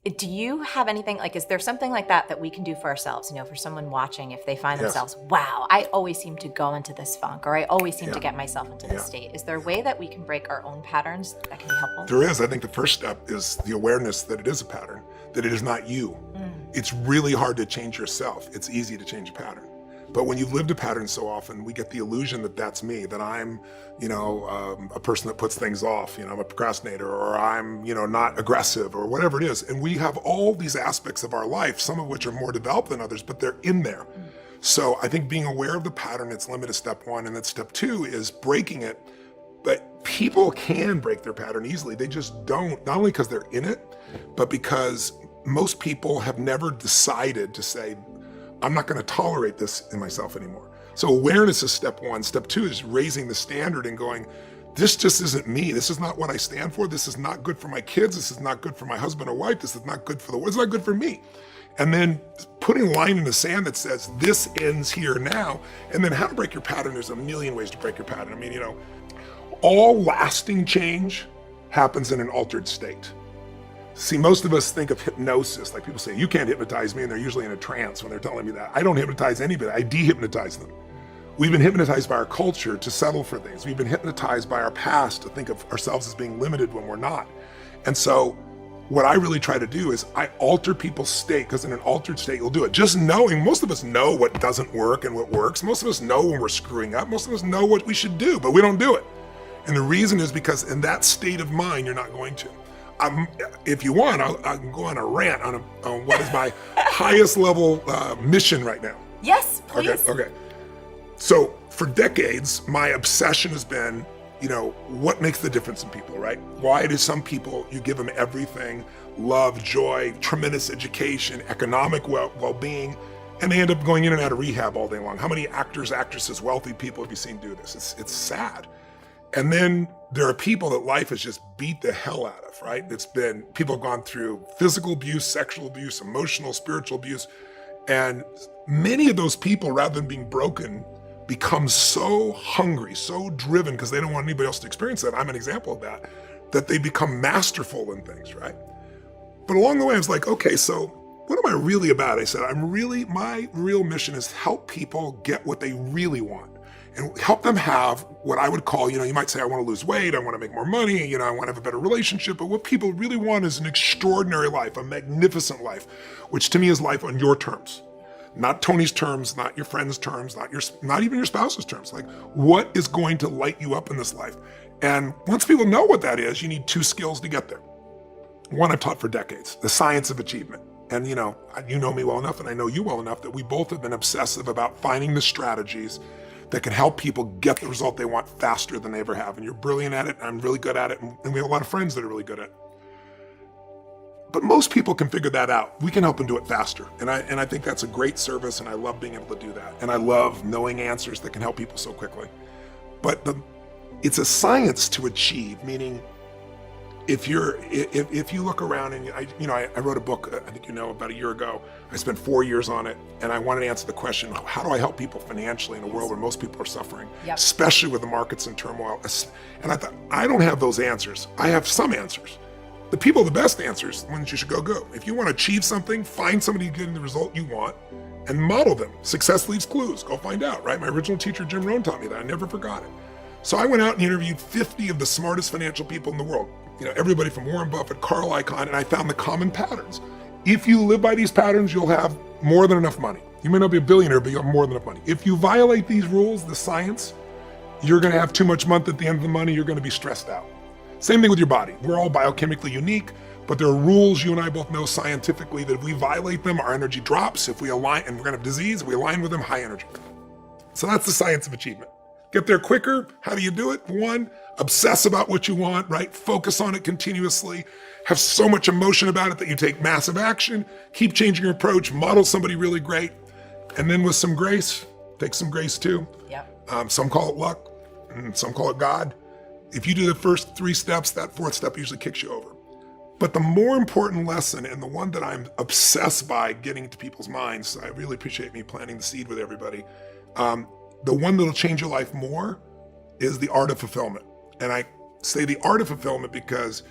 Do you have anything like, is there something like that we can do for ourselves? For someone watching, if they find Yes. themselves, wow, I always seem to go into this funk, or I always seem Yeah. to get myself into Yeah. this state. Is there a way that we can break our own patterns that can be helpful? There is. I think the first step is the awareness that it is a pattern, that it is not you. It's really hard to change yourself. It's easy to change a pattern. But when you've lived a pattern so often, we get the illusion that that's me, that I'm, a person that puts things off, I'm a procrastinator, or I'm, not aggressive, or whatever it is. And we have all these aspects of our life, some of which are more developed than others, but they're in there. So I think being aware of the pattern, its limit is step one. And then step two is breaking it. But people can break their pattern easily. They just don't, not only because they're in it, but because most people have never decided to say, I'm not going to tolerate this in myself anymore. So awareness is step one. Step two is raising the standard and going, this just isn't me. This is not what I stand for. This is not good for my kids. This is not good for my husband or wife. This is not good for the world. It's not good for me. And then putting a line in the sand that says, this ends here now. And then how to break your pattern. There's a million ways to break your pattern. All lasting change happens in an altered state. See, most of us think of hypnosis, like people say, you can't hypnotize me, and they're usually in a trance when they're telling me that. I don't hypnotize anybody, I de-hypnotize them. We've been hypnotized by our culture to settle for things. We've been hypnotized by our past to think of ourselves as being limited when we're not. And so what I really try to do is I alter people's state, because in an altered state, you'll do it. Just knowing, most of us know what doesn't work and what works. Most of us know when we're screwing up. Most of us know what we should do, but we don't do it. And the reason is because in that state of mind, you're not going to. If you want, I can go on a rant on what is my highest level mission right now. Yes, please. Okay. So for decades, my obsession has been, what makes the difference in people, right? Why do some people, you give them everything, love, joy, tremendous education, economic well-being, and they end up going in and out of rehab all day long? How many actors, actresses, wealthy people have you seen do this? It's sad. And then there are people that life has just beat the hell out of, right? People have gone through physical abuse, sexual abuse, emotional, spiritual abuse. And many of those people, rather than being broken, become so hungry, so driven, because they don't want anybody else to experience that. I'm an example of that they become masterful in things, right? But along the way, I was like, okay, so what am I really about? I said, my real mission is to help people get what they really want. And help them have what I would call, you might say, I want to lose weight, I want to make more money, I want to have a better relationship. But what people really want is an extraordinary life, a magnificent life, which to me is life on your terms. Not Tony's terms, not your friend's terms, not even your spouse's terms. Like, what is going to light you up in this life? And once people know what that is, you need two skills to get there. One I've taught for decades, the science of achievement. And you know me well enough, and I know you well enough, that we both have been obsessive about finding the strategies that can help people get the result they want faster than they ever have. And you're brilliant at it, and I'm really good at it, and we have a lot of friends that are really good at it. But most people can figure that out. We can help them do it faster. And I think that's a great service, and I love being able to do that. And I love knowing answers that can help people so quickly. But it's a science to achieve, meaning if you look around and I wrote a book, I think about a year ago. I spent 4 years on it, and I wanted to answer the question, how do I help people financially in a world where most people are suffering, especially with the markets in turmoil? And I thought, I don't have those answers. I have some answers. The people with the best answers, the ones you should go. If you want to achieve something, find somebody getting the result you want and model them. Success leaves clues. Go find out, right? My original teacher, Jim Rohn, taught me that. I never forgot it. So I went out and interviewed 50 of the smartest financial people in the world. Everybody from Warren Buffett, Carl Icahn, and I found the common patterns. If you live by these patterns, you'll have more than enough money. You may not be a billionaire, but you'll have more than enough money. If you violate these rules, the science, you're going to have too much month at the end of the money. You're going to be stressed out. Same thing with your body. We're all biochemically unique, but there are rules you and I both know scientifically that if we violate them, our energy drops. If we align, and we're going to have disease, if we align with them, high energy. So that's the science of achievement. Get there quicker. How do you do it? One, obsess about what you want, right? Focus on it continuously. Have so much emotion about it that you take massive action. Keep changing your approach. Model somebody really great. And then with some grace, take some grace too. Yep. Some call it luck, and some call it God. If you do the first 3 steps, that 4th step usually kicks you over. But the more important lesson, and the one that I'm obsessed by getting into people's minds, I really appreciate me planting the seed with everybody. The one that'll change your life more is the art of fulfillment. And I say the art of fulfillment because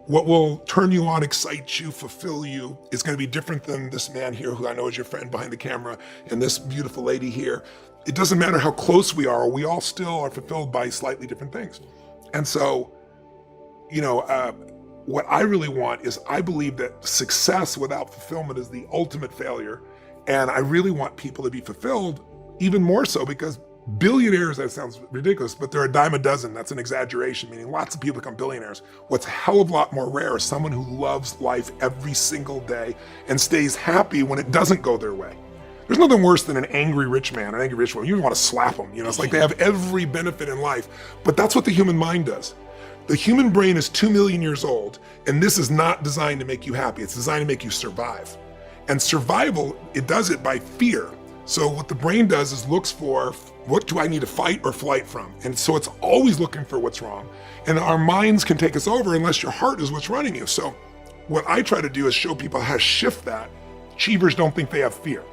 What will turn you on, excite you, fulfill you is going to be different than this man here who I know is your friend behind the camera and this beautiful lady here. It doesn't matter how close we are, we all still are fulfilled by slightly different things. And so, what I really want is, I believe that success without fulfillment is the ultimate failure. And I really want people to be fulfilled even more so, because billionaires, that sounds ridiculous, but they're a dime a dozen. That's an exaggeration, meaning lots of people become billionaires. What's a hell of a lot more rare is someone who loves life every single day and stays happy when it doesn't go their way. There's nothing worse than an angry rich man, an angry rich woman. You want to slap them. It's like they have every benefit in life, but that's what the human mind does. The human brain is 2 million years old, and this is not designed to make you happy. It's designed to make you survive. And survival, it does it by fear. So what the brain does is looks for, what do I need to fight or flight from? And so it's always looking for what's wrong. And our minds can take us over unless your heart is what's running you. So what I try to do is show people how to shift that. Achievers don't think they have fear.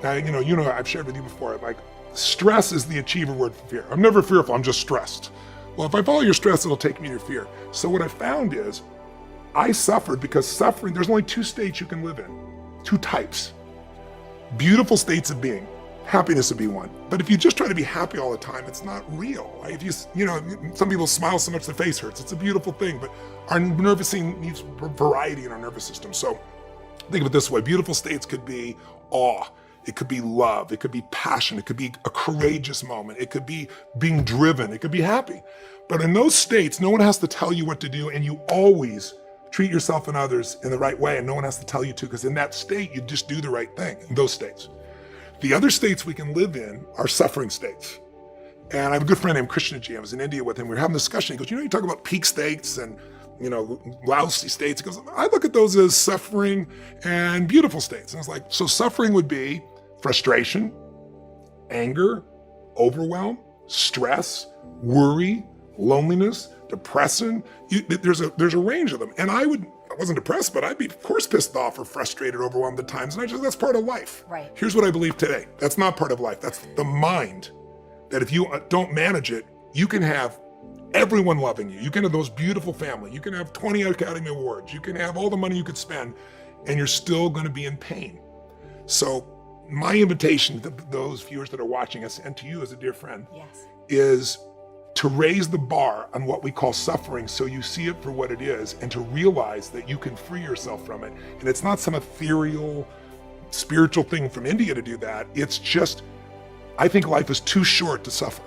I've shared with you before, like, stress is the achiever word for fear. I'm never fearful, I'm just stressed. Well, if I follow your stress, it'll take me to your fear. So what I found is, I suffered because suffering, there's only 2 states you can live in, 2 types. Beautiful states of being. Happiness would be one. But if you just try to be happy all the time, it's not real. Like if some people smile so much their face hurts. It's a beautiful thing, but our nervous system needs variety in our nervous system. So think of it this way. Beautiful states could be awe. It could be love. It could be passion. It could be a courageous moment. It could be being driven. It could be happy. But in those states, no one has to tell you what to do, and you always treat yourself and others in the right way, and no one has to tell you to, because in that state, you just do the right thing, in those states. The other states we can live in are suffering states. And I have a good friend named Krishnaji. I was in India with him. We were having a discussion. He goes, you talk about peak states and, lousy states. He goes, I look at those as suffering and beautiful states. And I was like, so suffering would be frustration, anger, overwhelm, stress, worry, loneliness, depression. There's a range of them. And I wasn't depressed, but I'd be, of course, pissed off or frustrated, overwhelmed at times. And that's part of life. Right. Here's what I believe today. That's not part of life. That's the mind. That if you don't manage it, you can have everyone loving you. You can have those beautiful family. You can have 20 Academy Awards. You can have all the money you could spend, and you're still going to be in pain. So my invitation to those viewers that are watching us, and to you as a dear friend, is to raise the bar on what we call suffering, so you see it for what it is, and to realize that you can free yourself from it. And it's not some ethereal, spiritual thing from India to do that. It's just, I think life is too short to suffer.